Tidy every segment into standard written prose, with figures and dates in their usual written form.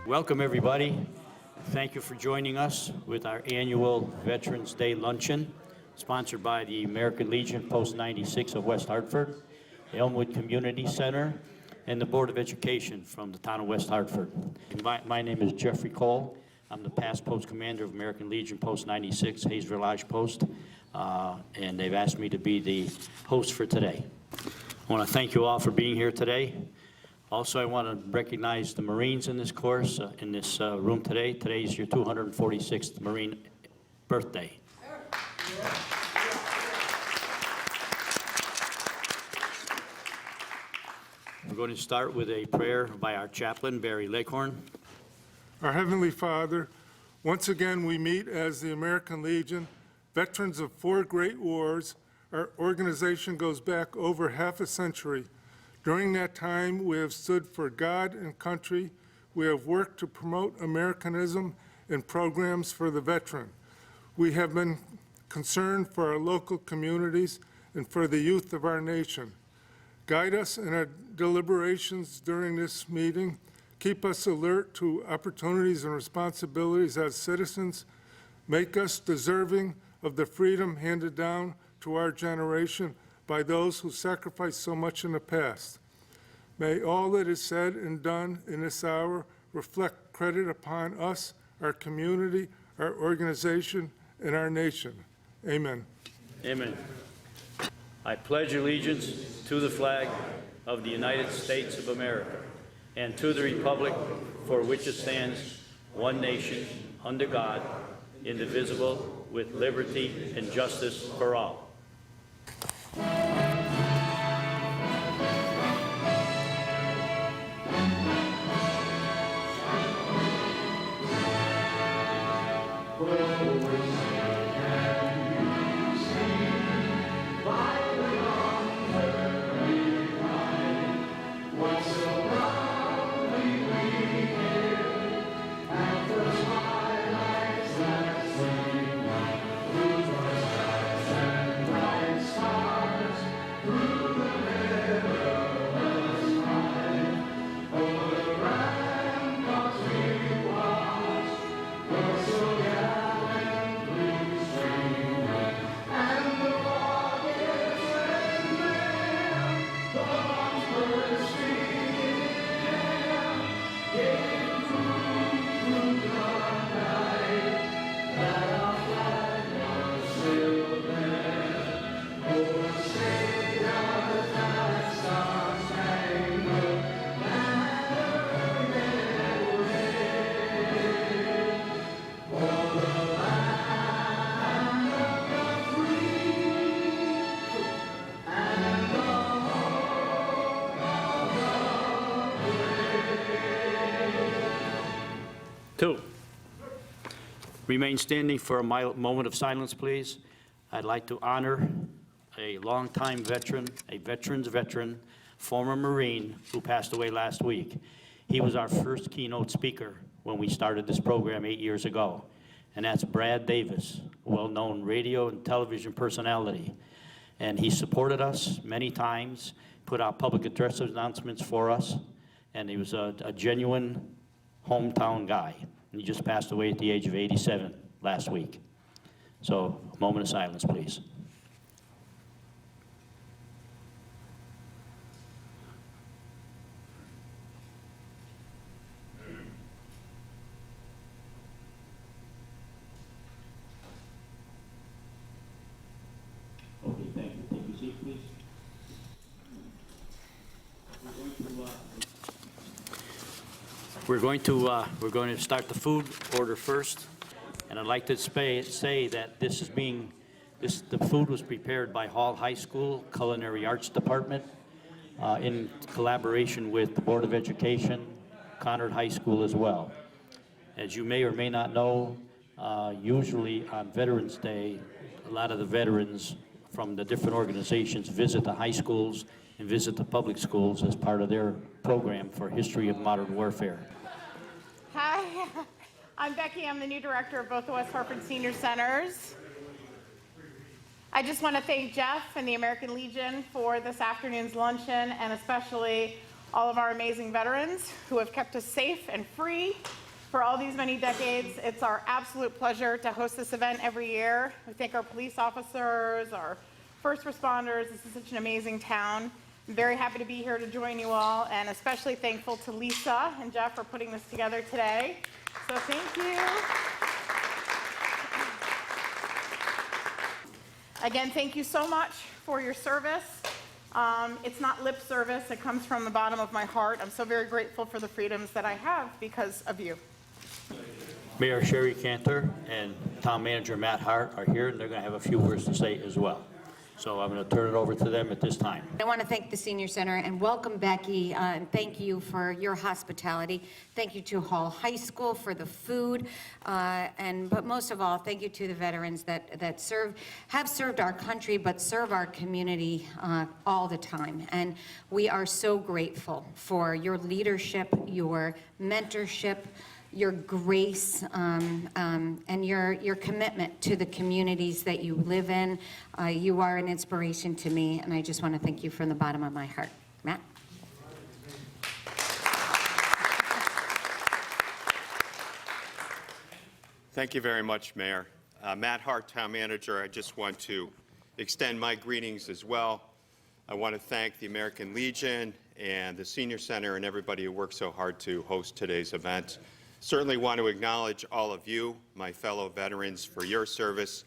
Welcome, everybody. Thank you for joining us with our annual Veterans Day Luncheon, sponsored by the American Legion Post 96 of West Hartford, the Elmwood Community Center, and the Board of Education from the town of West Hartford. My name is Jeffrey Cole. I'm the past post commander of American Legion Post 96 Hayes-Velhage Post, and they've asked me to be the host for today. I want to thank you all for being here today. Also, I want to recognize the Marines in this course, in this room today. Today is your 246th Marine birthday. We're going to start with a prayer by our chaplain, Barry Leghorn. Our Heavenly Father, once again we meet as the American Legion, veterans of 4 great wars. Our organization goes back over half a century. During that time, we have stood for God and country. We have worked to promote Americanism and programs for the veteran. We have been concerned for our local communities and for the youth of our nation. Guide us in our deliberations during this meeting. Keep us alert to opportunities and responsibilities as citizens. Make us deserving of the freedom handed down to our generation by those who sacrificed so much in the past. May all that is said and done in this hour reflect credit upon us, our community, our organization, and our nation. Amen. Amen. I pledge allegiance to the flag of the United States of America and to the republic for which it stands, one nation, under God, indivisible, with liberty and justice for all. Two. Remain standing for a moment of silence, please. I'd like to honor a longtime veteran, a veteran's veteran, former Marine who passed away last week. He was our first keynote speaker when we started this program 8 years ago, and that's Brad Davis, a well-known radio and television personality. And he supported us many times, put out public address announcements for us, and he was a genuine hometown guy. And he just passed away at the age of 87 last week. So, a moment of silence, please. Okay, thank you. Take your seat, please. We're going to start the food order first, and I'd like to say that the food was prepared by Hall High School Culinary Arts Department in collaboration with the Board of Education, Conard High School as well. As you may or may not know, usually on Veterans Day, a lot of the veterans from the different organizations visit the high schools and visit the public schools as part of their program for History of Modern Warfare. Hi, I'm Becky. I'm the new director of both the West Hartford Senior Centers. I just want to thank Jeff and the American Legion for this afternoon's luncheon, and especially all of our amazing veterans who have kept us safe and free for all these many decades. It's our absolute pleasure to host this event every year. We thank our police officers, our first responders. This is such an amazing town. I'm very happy to be here to join you all, and especially thankful to Lisa and Jeff for putting this together today. So thank you. Again, thank you so much for your service. It's not lip service, it comes from the bottom of my heart. I'm so very grateful for the freedoms that I have because of you. Mayor Sherry Cantor and Town Manager Matt Hart are here, and they're going to have a few words to say as well. So I'm going to turn it over to them at this time. I want to thank the Senior Center and welcome Becky, and thank you for your hospitality. Thank you to Hall High School for the food, but most of all, thank you to the veterans that have served our country, but serve our community all the time. And we are so grateful for your leadership, your mentorship, your grace, and your commitment to the communities that you live in. You are an inspiration to me, and I just want to thank you from the bottom of my heart. Matt? Thank you very much, Mayor. Matt Hart, Town Manager. I just want to extend my greetings as well. I want to thank the American Legion and the Senior Center and everybody who worked so hard to host today's event. Certainly want to acknowledge all of you, my fellow veterans, for your service.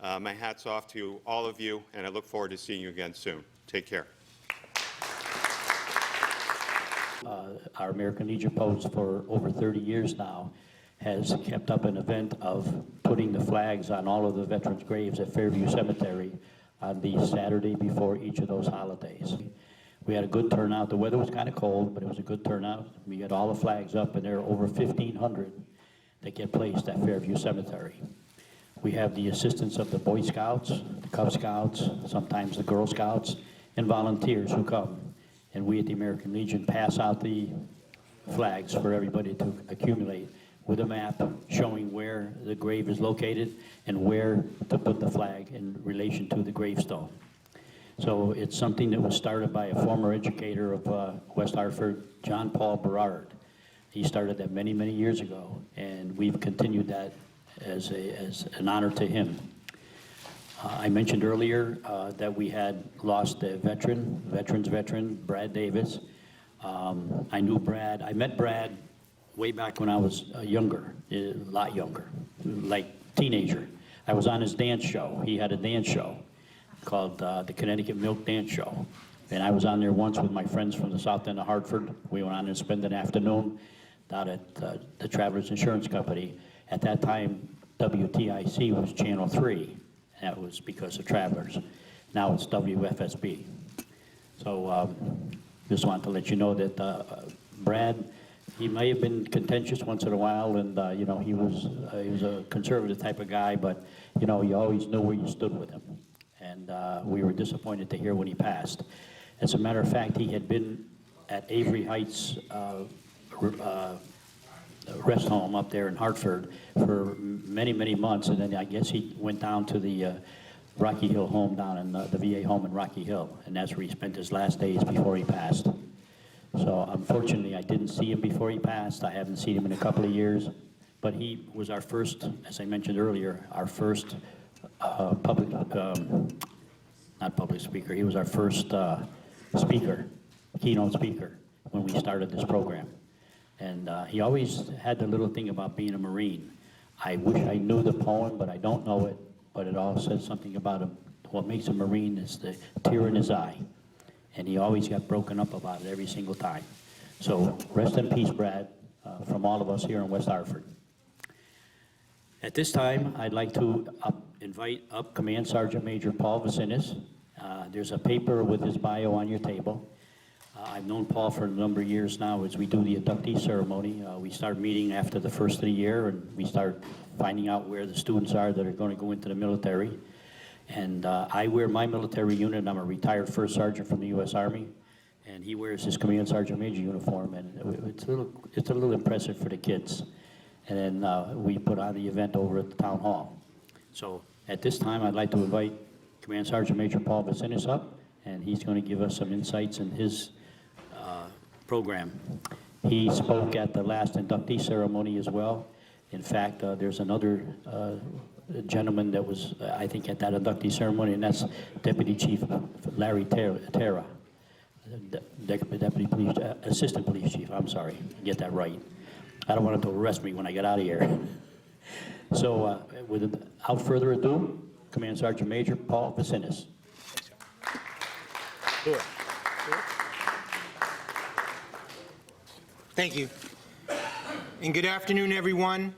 My hat's off to all of you, and I look forward to seeing you again soon. Take care. Our American Legion Post for over 30 years now has kept up an event of putting the flags on all of the veterans' graves at Fairview Cemetery on the Saturday before each of those holidays. We had a good turnout. The weather was kind of cold, but it was a good turnout. We had all the flags up, and there are over 1,500 that get placed at Fairview Cemetery. We have the assistance of the Boy Scouts, the Cub Scouts, sometimes the Girl Scouts, and volunteers who come. And we at the American Legion pass out the flags for everybody to accumulate with a map showing where the grave is located and where to put the flag in relation to the gravestone. So it's something that was started by a former educator of West Hartford, John Paul Berard. He started that many, many years ago, and we've continued that as an honor to him. I mentioned earlier that we had lost a veteran, Brad Davis. I knew Brad. I met Brad way back when I was younger, a lot younger, like teenager. I was on his dance show. He had a dance show called the Connecticut Milk Dance Show. And I was on there once with my friends from the south end of Hartford. We went on and spent an afternoon down at the Travelers Insurance Company. At that time, WTIC was Channel 3. That was because of Travelers. Now it's WFSB. So just wanted to let you know that Brad, he may have been contentious once in a while, and you know, he was a conservative type of guy, but you know, you always knew where you stood with him. And we were disappointed to hear when he passed. As a matter of fact, he had been at Avery Heights rest home up there in Hartford for many, many months, and then I guess he went down to the Rocky Hill home down in the VA home in Rocky Hill, and that's where he spent his last days before he passed. So unfortunately, I didn't see him before he passed. I haven't seen him in a couple of years, but he was our first, as I mentioned earlier, our first not public speaker. He was our first speaker, keynote speaker, when we started this program. And he always had the little thing about being a Marine. I wish I knew the poem, but I don't know it. But it all says something about him. What makes a Marine is the tear in his eye. And he always got broken up about it every single time. So rest in peace, Brad, from all of us here in West Hartford. At this time, I'd like to invite up Command Sergeant Major Paul Vicinus. There's a paper with his bio on your table. I've known Paul for a number of years now as we do the inductee ceremony. We start meeting after the first of the year, and we start finding out where the students are that are going to go into the military. And I wear my military unit. I'm a retired first sergeant from the U.S. Army, and he wears his Command Sergeant Major uniform, and it's a little impressive for the kids. And then we put on the event over at the town hall. So at this time, I'd like to invite Command Sergeant Major Paul Vicinus up, and he's going to give us some insights in his program. He spoke at the last inductee ceremony as well. In fact, there's another gentleman that was, I think, at that inductee ceremony, and that's Deputy Chief Larry Terra. Deputy Police, Assistant Police Chief, I'm sorry, get that right. I don't want him to arrest me when I get out of here. So without further ado, Command Sergeant Major Paul Vicinus. Thank you. And good afternoon, everyone.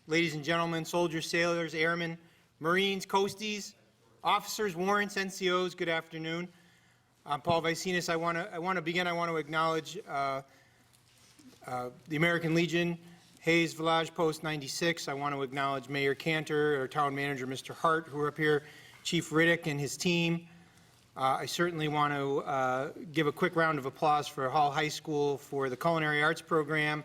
Ladies and gentlemen, soldiers, sailors, airmen, Marines, Coasties, officers, warrants, NCOs, good afternoon. I'm Paul Vicinus. I want to acknowledge the American Legion Hayes-Velhage Post 96. I want to acknowledge Mayor Cantor, our town manager, Mr. Hart, who are up here, Chief Riddick and his team. I certainly want to give a quick round of applause for Hall High School for the Culinary Arts Program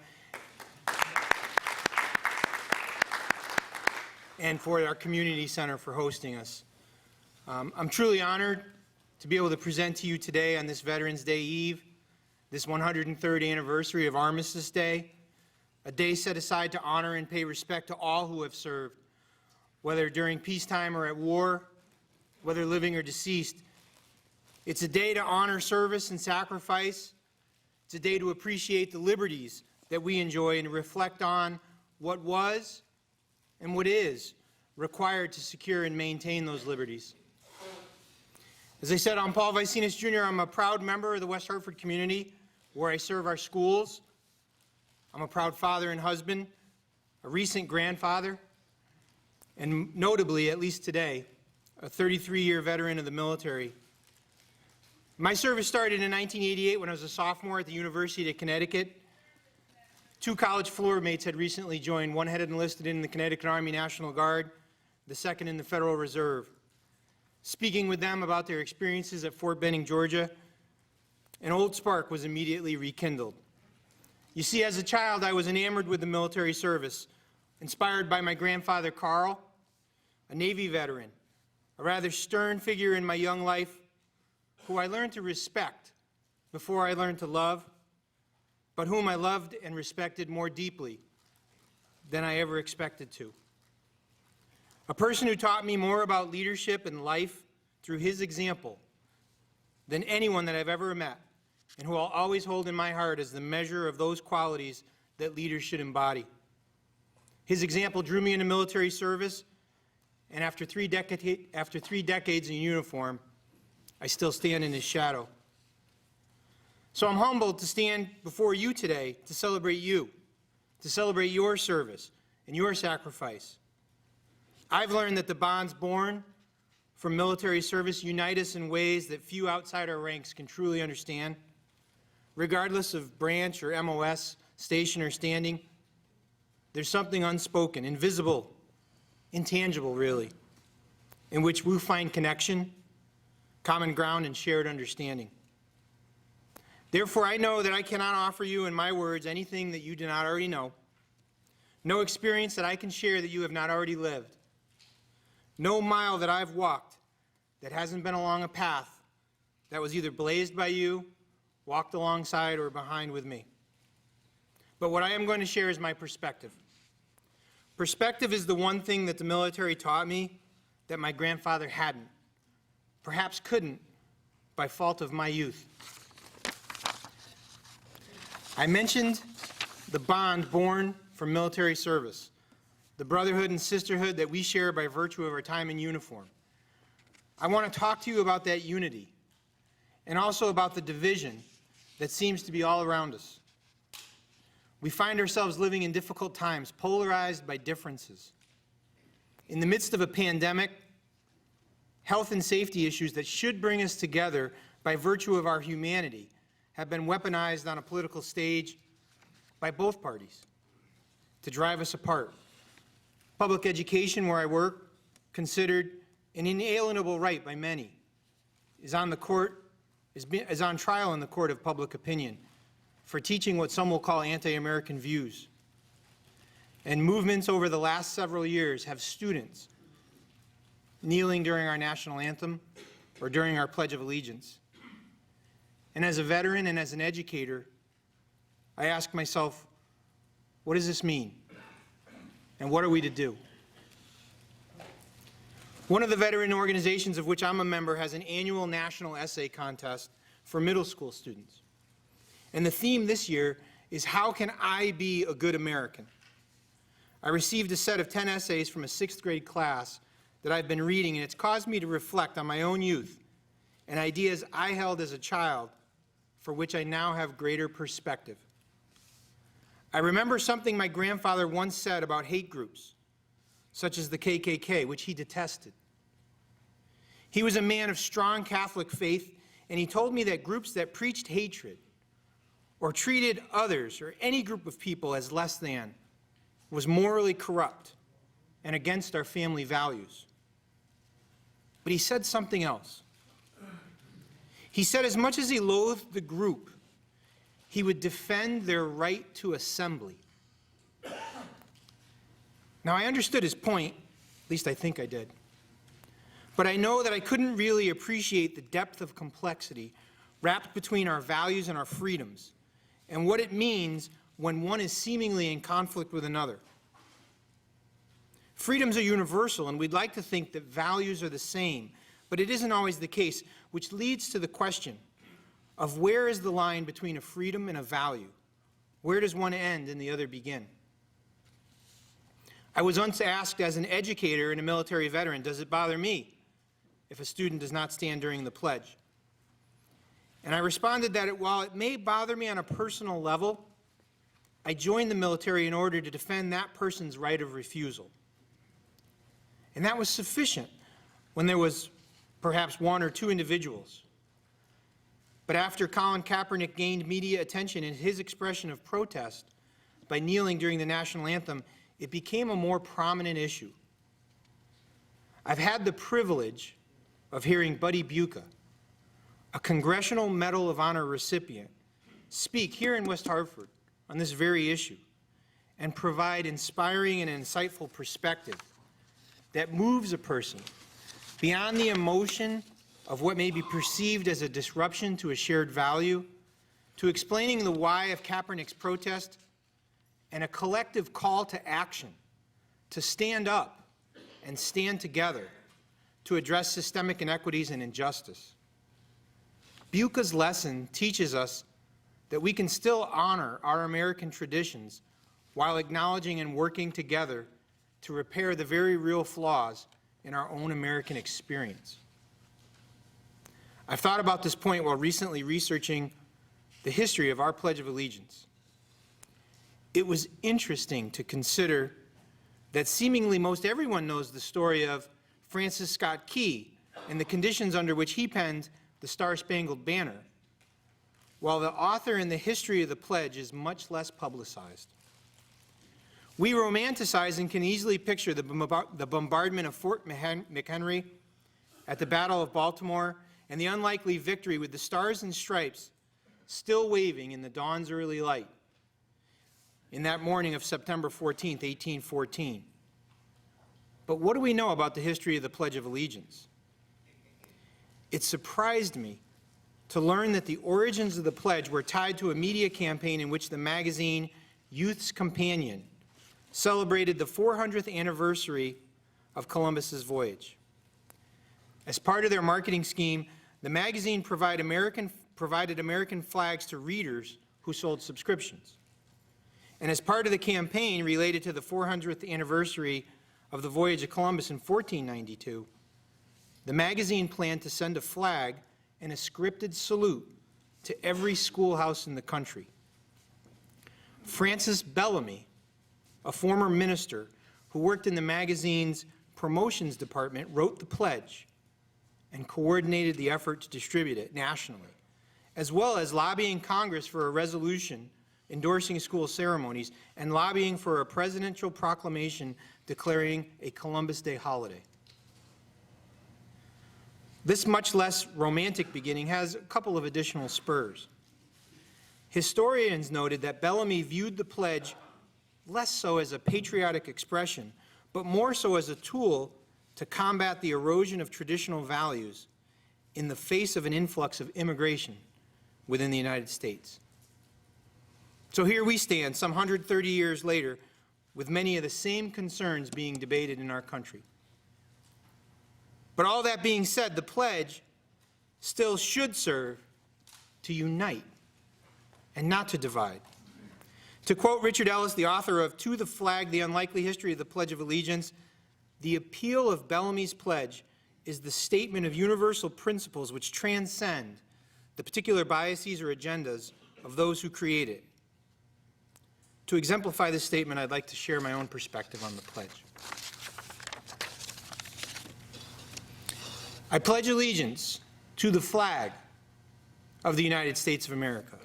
and for our community center for hosting us. I'm truly honored to be able to present to you today on this Veterans Day Eve, this 103rd anniversary of Armistice Day, a day set aside to honor and pay respect to all who have served, whether during peacetime or at war, whether living or deceased. It's a day to honor service and sacrifice. It's a day to appreciate the liberties that we enjoy and to reflect on what was and what is required to secure and maintain those liberties. As I said, I'm Paul Vicinus Jr. I'm a proud member of the West Hartford community where I serve our schools. I'm a proud father and husband, a recent grandfather, and notably, at least today, a 33-year veteran of the military. My service started in 1988 when I was a sophomore at the University of Connecticut. 2 college floor mates had recently joined. One had enlisted in the Connecticut Army National Guard, the second in the Federal Reserve. Speaking with them about their experiences at Fort Benning, Georgia, an old spark was immediately rekindled. You see, as a child, I was enamored with the military service, inspired by my grandfather, Carl, a Navy veteran, a rather stern figure in my young life, who I learned to respect before I learned to love, but whom I loved and respected more deeply than I ever expected to. A person who taught me more about leadership and life through his example than anyone that I've ever met, and who I'll always hold in my heart as the measure of those qualities that leaders should embody. His example drew me into military service, and after three decades in uniform, I still stand in his shadow. So I'm humbled to stand before you today to celebrate you, to celebrate your service and your sacrifice. I've learned that the bonds born from military service unite us in ways that few outside our ranks can truly understand. Regardless of branch or MOS, station or standing, there's something unspoken, invisible, intangible really, in which we find connection, common ground, and shared understanding. Therefore, I know that I cannot offer you in my words anything that you do not already know, no experience that I can share that you have not already lived, no mile that I've walked that hasn't been along a path that was either blazed by you, walked alongside, or behind with me. But what I am going to share is my perspective. Perspective is the one thing that the military taught me that my grandfather hadn't, perhaps couldn't, by fault of my youth. I mentioned the bond born from military service, the brotherhood and sisterhood that we share by virtue of our time in uniform. I want to talk to you about that unity and also about the division that seems to be all around us. We find ourselves living in difficult times, polarized by differences. In the midst of a pandemic, health and safety issues that should bring us together by virtue of our humanity have been weaponized on a political stage by both parties to drive us apart. Public education, where I work, considered an inalienable right by many, is on trial in the court of public opinion for teaching what some will call anti-American views. And movements over the last several years have students kneeling during our national anthem or during our Pledge of Allegiance. And as a veteran and as an educator, I ask myself, what does this mean? And what are we to do? One of the veteran organizations of which I'm a member has an annual national essay contest for middle school students. And the theme this year is, how can I be a good American? I received a set of 10 essays from a 6th grade class that I've been reading, and it's caused me to reflect on my own youth and ideas I held as a child for which I now have greater perspective. I remember something my grandfather once said about hate groups, such as the KKK, which he detested. He was a man of strong Catholic faith, and he told me that groups that preached hatred or treated others or any group of people as less than was morally corrupt and against our family values. But he said something else. He said as much as he loathed the group, he would defend their right to assembly. Now, I understood his point, at least I think I did. But I know that I couldn't really appreciate the depth of complexity wrapped between our values and our freedoms, and what it means when one is seemingly in conflict with another. Freedoms are universal, and we'd like to think that values are the same, but it isn't always the case, which leads to the question of where is the line between a freedom and a value? Where does one end and the other begin? I was once asked as an educator and a military veteran, does it bother me if a student does not stand during the pledge? And I responded that while it may bother me on a personal level, I joined the military in order to defend that person's right of refusal. And that was sufficient when there was perhaps one or two individuals. But after Colin Kaepernick gained media attention in his expression of protest by kneeling during the national anthem, it became a more prominent issue. I've had the privilege of hearing Buddy Buca, a Congressional Medal of Honor recipient, speak here in West Hartford on this very issue and provide inspiring and insightful perspective that moves a person beyond the emotion of what may be perceived as a disruption to a shared value, to explaining the why of Kaepernick's protest and a collective call to action to stand up and stand together to address systemic inequities and injustice. Buca's lesson teaches us that we can still honor our American traditions while acknowledging and working together to repair the very real flaws in our own American experience. I've thought about this point while recently researching the history of our Pledge of Allegiance. It was interesting to consider that seemingly most everyone knows the story of Francis Scott Key and the conditions under which he penned the Star-Spangled Banner, while the author and the history of the pledge is much less publicized. We romanticize and can easily picture the bombardment of Fort McHenry at the Battle of Baltimore and the unlikely victory with the stars and stripes still waving in the dawn's early light in that morning of September 14th, 1814. But what do we know about the history of the Pledge of Allegiance? It surprised me to learn that the origins of the pledge were tied to a media campaign in which the magazine Youth's Companion celebrated the 400th anniversary of Columbus's voyage. As part of their marketing scheme, the magazine provided American flags to readers who sold subscriptions. And as part of the campaign related to the 400th anniversary of the voyage of Columbus in 1492, the magazine planned to send a flag and a scripted salute to every schoolhouse in the country. Francis Bellamy, a former minister who worked in the magazine's promotions department, wrote the pledge and coordinated the effort to distribute it nationally, as well as lobbying Congress for a resolution endorsing school ceremonies and lobbying for a presidential proclamation declaring a Columbus Day holiday. This much less romantic beginning has a couple of additional spurs. Historians noted that Bellamy viewed the pledge less so as a patriotic expression, but more so as a tool to combat the erosion of traditional values in the face of an influx of immigration within the United States. So here we stand, some 130 years later, with many of the same concerns being debated in our country. But all that being said, the pledge still should serve to unite and not to divide. To quote Richard Ellis, the author of To the Flag, The Unlikely History of the Pledge of Allegiance, the appeal of Bellamy's pledge is the statement of universal principles which transcend the particular biases or agendas of those who create it. To exemplify this statement, I'd like to share my own perspective on the pledge. I pledge allegiance to the flag of the United States of America.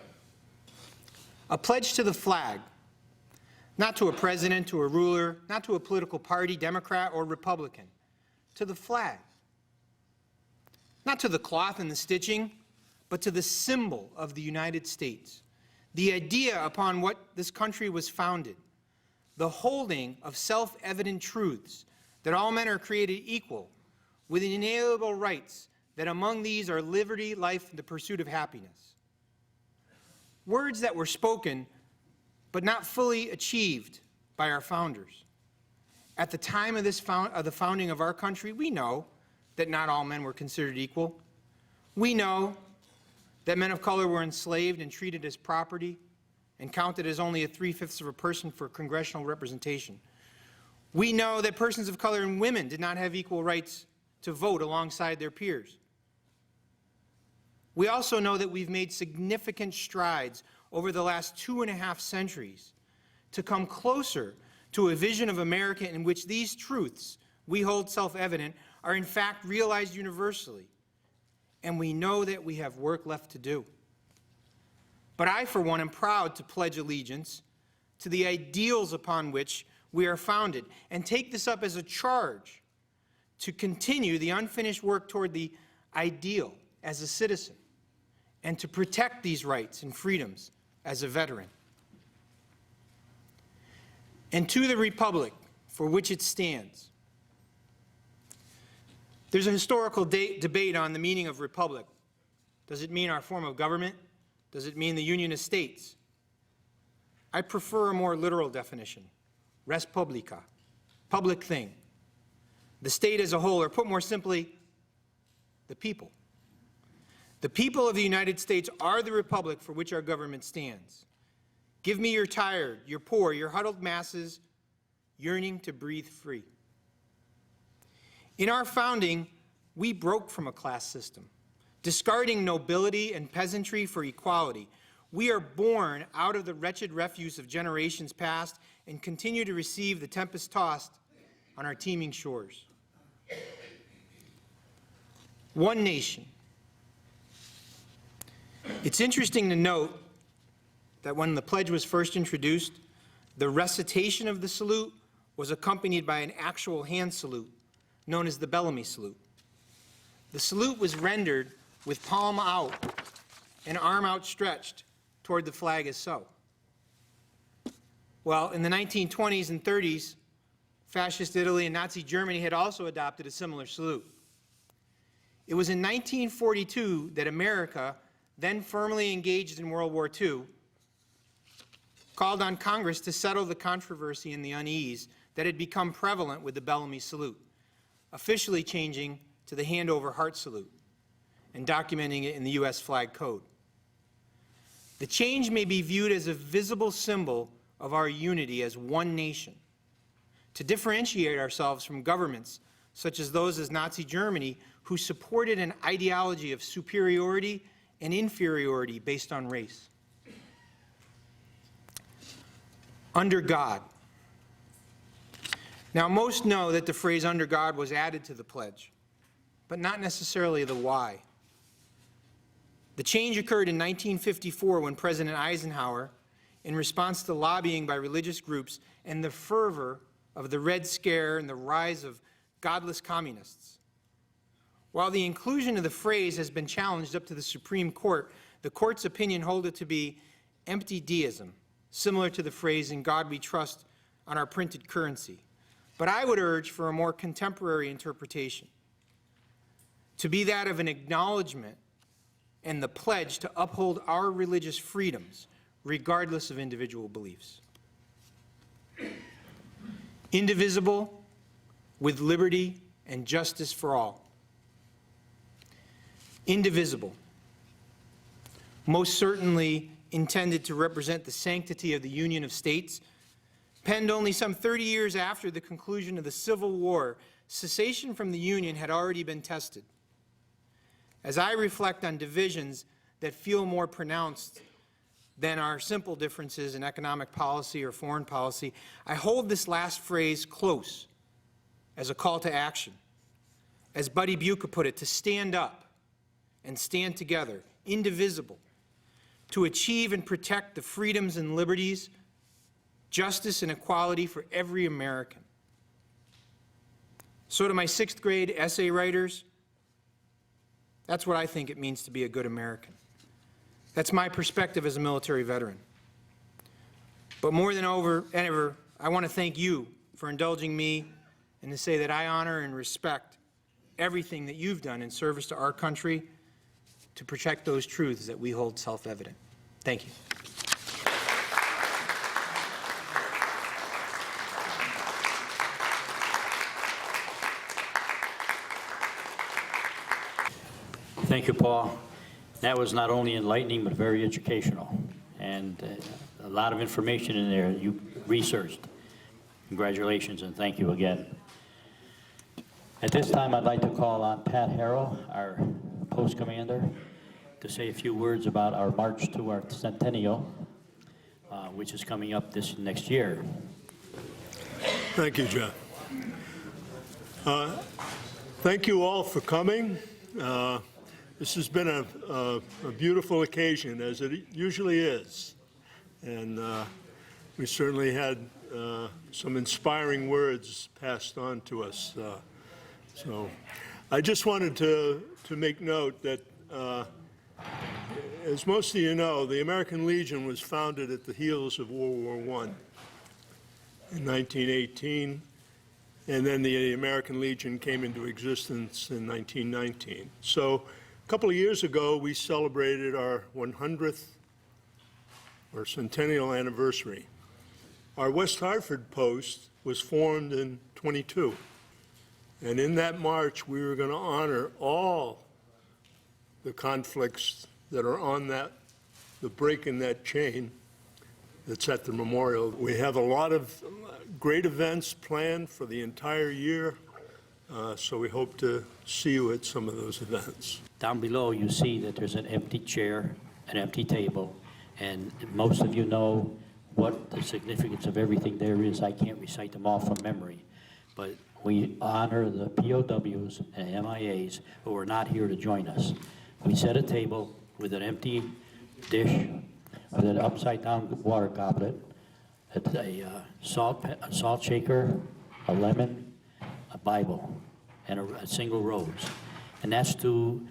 A pledge to the flag, not to a president, to a ruler, not to a political party, Democrat or Republican, to the flag. Not to the cloth and the stitching, but to the symbol of the United States, the idea upon what this country was founded, the holding of self-evident truths that all men are created equal, with inalienable rights, that among these are liberty, life, and the pursuit of happiness. Words that were spoken, but not fully achieved by our founders. At the time of the founding of our country, we know that not all men were considered equal. We know that men of color were enslaved and treated as property and counted as only a 3/5 of a person for congressional representation. We know that persons of color and women did not have equal rights to vote alongside their peers. We also know that we've made significant strides over the last 2.5 centuries to come closer to a vision of America in which these truths we hold self-evident are in fact realized universally. And we know that we have work left to do. But I, for one, am proud to pledge allegiance to the ideals upon which we are founded and take this up as a charge to continue the unfinished work toward the ideal as a citizen and to protect these rights and freedoms as a veteran. And to the republic for which it stands. There's a historical debate on the meaning of republic. Does it mean our form of government? Does it mean the Union of States? I prefer a more literal definition, res publica, public thing. The state as a whole, or put more simply, the people. The people of the United States are the republic for which our government stands. Give me your tired, your poor, your huddled masses yearning to breathe free. In our founding, we broke from a class system, discarding nobility and peasantry for equality. We are born out of the wretched refuse of generations past and continue to receive the tempest tossed on our teeming shores. One nation. It's interesting to note that when the pledge was first introduced, the recitation of the salute was accompanied by an actual hand salute, known as the Bellamy salute. The salute was rendered with palm out and arm outstretched toward the flag as so. Well, in the 1920s and 30s, Fascist Italy and Nazi Germany had also adopted a similar salute. It was in 1942 that America, then firmly engaged in World War II, called on Congress to settle the controversy and the unease that had become prevalent with the Bellamy salute, officially changing to the hand-over-heart salute and documenting it in the U.S. flag code. The change may be viewed as a visible symbol of our unity as one nation, to differentiate ourselves from governments such as those as Nazi Germany, who supported an ideology of superiority and inferiority based on race. Under God. Now, most know that the phrase "under God" was added to the pledge, but not necessarily the why. The change occurred in 1954 when President Eisenhower, in response to lobbying by religious groups and the fervor of the Red Scare and the rise of godless communists. While the inclusion of the phrase has been challenged up to the Supreme Court, the court's opinion hold it to be empty deism, similar to the phrase "in God we trust" on our printed currency. But I would urge for a more contemporary interpretation, to be that of an acknowledgement and the pledge to uphold our religious freedoms, regardless of individual beliefs. Indivisible, with liberty and justice for all. Indivisible, most certainly intended to represent the sanctity of the Union of States, penned only some 30 years after the conclusion of the Civil War, secession from the Union had already been tested. As I reflect on divisions that feel more pronounced than our simple differences in economic policy or foreign policy, I hold this last phrase close as a call to action. As Buddy Buca put it, to stand up and stand together, indivisible, to achieve and protect the freedoms and liberties, justice and equality for every American. So to my 6th grade essay writers, that's what I think it means to be a good American. That's my perspective as a military veteran. But more than ever, I want to thank you for indulging me and to say that I honor and respect everything that you've done in service to our country to protect those truths that we hold self-evident. Thank you. Thank you, Paul. That was not only enlightening, but very educational, and a lot of information in there you researched. Congratulations, and thank you again. At this time, I'd like to call on Pat Harrell, our post commander, to say a few words about our march to our centennial, which is coming up this next year. Thank you, Jeff. Thank you all for coming. This has been a beautiful occasion, as it usually is. And we certainly had some inspiring words passed on to us. So I just wanted to make note that, as most of you know, the American Legion was founded at the heels of World War I in 1918. And then the American Legion came into existence in 1919. So a couple of years ago, we celebrated our 100th or centennial anniversary. Our West Hartford post was formed in 22. And in that march, we were going to honor all the conflicts that are on the break in that chain that's at the memorial. We have a lot of great events planned for the entire year, so we hope to see you at some of those events. Down below, you see that there's an empty chair, an empty table, and most of you know what the significance of everything there is. I can't recite them all from memory, but we honor the POWs and MIAs who are not here to join us. We set a table with an empty dish, with an upside-down water goblet, a salt shaker, a lemon, a Bible, and a single rose. And that's to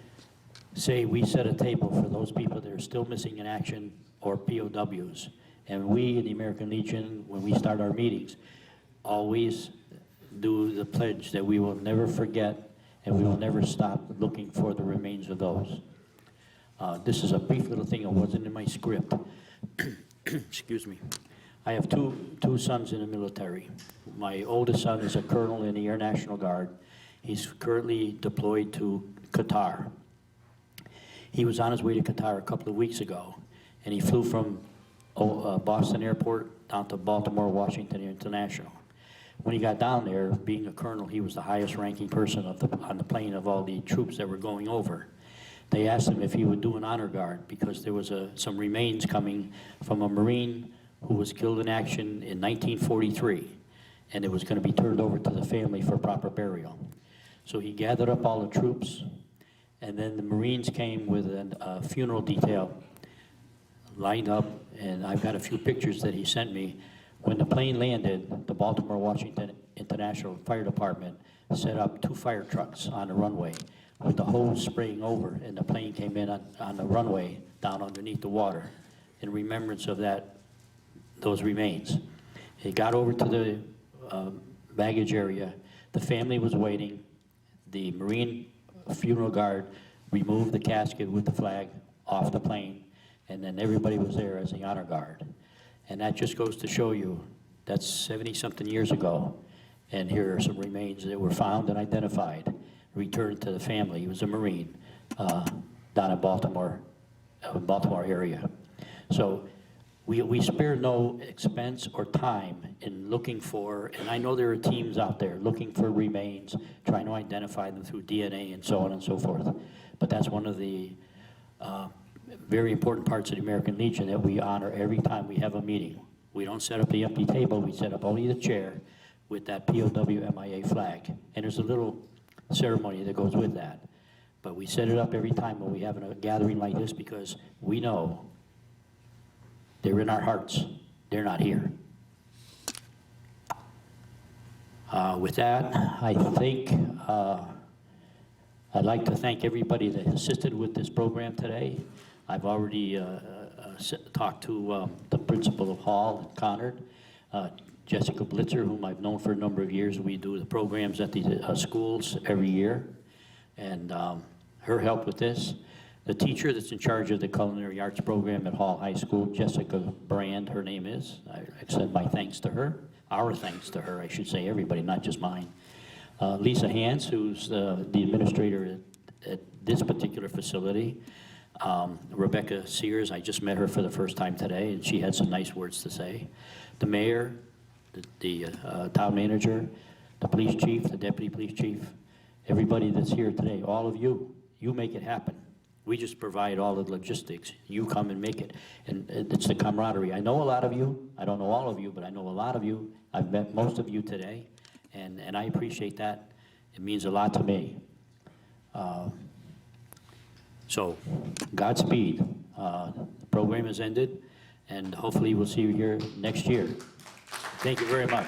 say we set a table for those people that are still missing in action or POWs. And we in the American Legion, when we start our meetings, always do the pledge that we will never forget and we will never stop looking for the remains of those. This is a brief little thing. It wasn't in my script. Excuse me. I have two sons in the military. My oldest son is a colonel in the Air National Guard. He's currently deployed to Qatar. He was on his way to Qatar a couple of weeks ago, and he flew from Boston Airport down to Baltimore, Washington International. When he got down there, being a colonel, he was the highest ranking person on the plane of all the troops that were going over. They asked him if he would do an honor guard because there was some remains coming from a Marine who was killed in action in 1943, and it was going to be turned over to the family for proper burial. So he gathered up all the troops, and then the Marines came with a funeral detail lined up, and I've got a few pictures that he sent me. When the plane landed, the Baltimore Washington International Fire Department set up 2 fire trucks on the runway with the hose spraying over, and the plane came in on the runway down underneath the water in remembrance of those remains. It got over to the baggage area. The family was waiting. The Marine funeral guard removed the casket with the flag off the plane, and then everybody was there as the honor guard. And that just goes to show you, that's 70-something years ago, and here are some remains that were found and identified, returned to the family. He was a Marine down in Baltimore area. So we spare no expense or time in looking for, and I know there are teams out there looking for remains, trying to identify them through DNA and so on and so forth. But that's one of the very important parts of the American Legion that we honor every time we have a meeting. We don't set up the empty table, we set up only the chair with that POW MIA flag. And there's a little ceremony that goes with that. But we set it up every time when we have a gathering like this because we know they're in our hearts. They're not here. With that, I think I'd like to thank everybody that assisted with this program today. I've already talked to the principal of Hall, Conard, Jessica Blitzer, whom I've known for a number of years. We do the programs at the schools every year, and her help with this. The teacher that's in charge of the culinary arts program at Hall High School, Jessica Brand, her name is. I extend my thanks to her, our thanks to her, I should say, everybody, not just mine. Lisa Hans, who's the administrator at this particular facility. Rebecca Sears, I just met her for the first time today, and she had some nice words to say. The mayor, the town manager, the police chief, the deputy police chief, everybody that's here today, all of you, you make it happen. We just provide all the logistics. You come and make it. And it's the camaraderie. I know a lot of you. I don't know all of you, but I know a lot of you. I've met most of you today, and I appreciate that. It means a lot to me. So, Godspeed. The program has ended, and hopefully we'll see you here next year. Thank you very much.